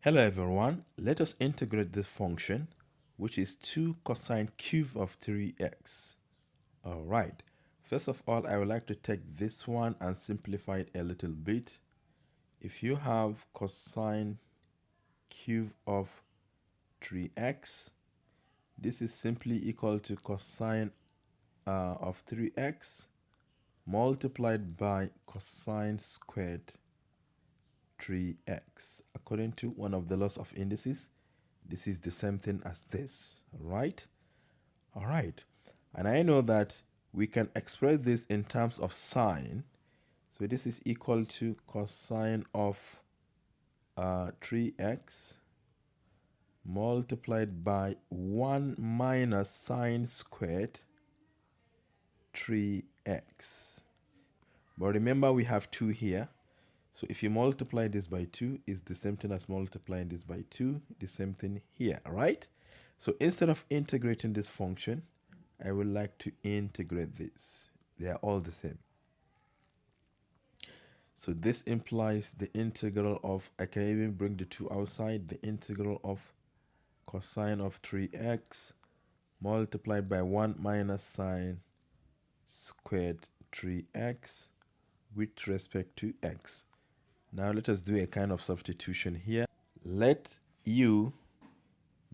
Hello everyone, let us integrate this function, which is 2 cosine cube of 3x. Alright, first of all, I would like to take this one and simplify it a little bit. If you have cosine cube of 3x, this is simply equal to cosine of 3x multiplied by cosine squared 3x. According to one of the laws of indices, this is the same thing as this, right? All right, and I know that we can express this in terms of sine. So this is equal to cosine of 3x multiplied by 1 minus sine squared 3x. But remember, we have 2 here. So if you multiply this by 2, it's the same thing as multiplying this by 2, the same thing here, right? So instead of integrating this function, I would like to integrate this. They are all the same. So this implies the integral of, I can even bring the 2 outside, the integral of cosine of 3x multiplied by 1 minus sine squared 3x with respect to x. Now let us do a kind of substitution here. Let u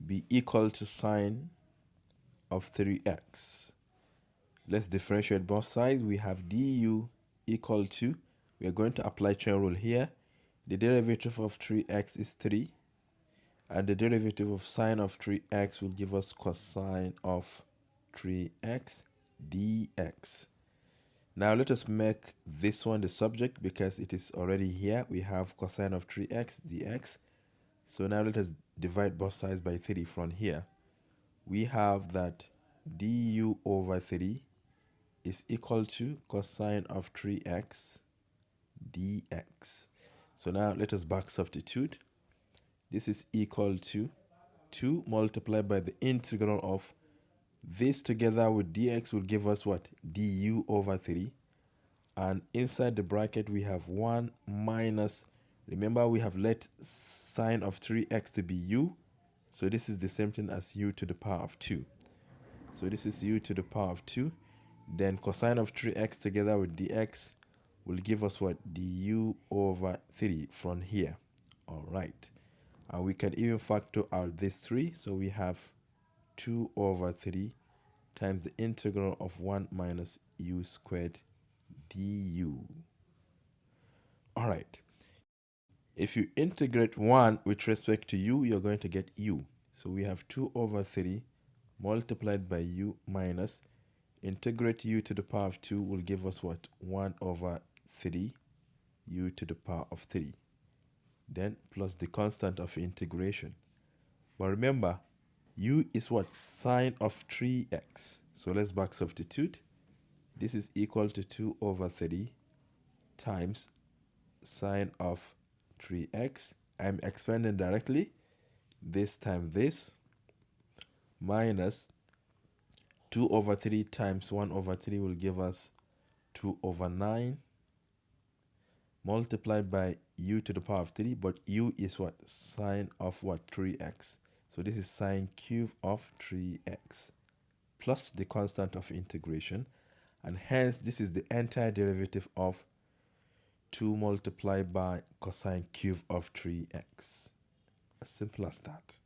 be equal to sine of 3x. Let's differentiate both sides. We have du equal to, we are going to apply chain rule here. The derivative of 3x is 3. And the derivative of sine of 3x will give us cosine of 3x dx. Now let us make this one the subject because it is already here. We have cosine of 3x dx. So now let us divide both sides by 3 from here. We have that du over 3 is equal to cosine of 3x dx. So now let us back substitute. This is equal to 2 multiplied by the integral of this together with dx will give us what? Du over 3. And inside the bracket we have 1 minus, remember we have let sine of 3x to be u. So this is the same thing as u to the power of 2. So this is u to the power of 2. Then cosine of 3x together with dx will give us what? Du over 3 from here. All right. And we can even factor out this 3. So we have 2 over 3 times the integral of 1 minus u squared du. All right. If you integrate 1 with respect to u, you're going to get u. So we have 2 over 3 multiplied by u minus integrate u to the power of 2 will give us what? 1 over 3 u to the power of 3. Then plus the constant of integration. But remember, u is what? Sine of 3x. So let's back substitute. This is equal to 2 over 3 times sine of 3x. I'm expanding directly. This times this minus 2 over 3 times 1 over 3 will give us 2 over 9 multiplied by u to the power of 3, but u is what? Sine of what? 3x. So this is sine cube of 3x plus the constant of integration, and hence this is the entire derivative of 2 multiplied by cosine cube of 3x. As simple as that.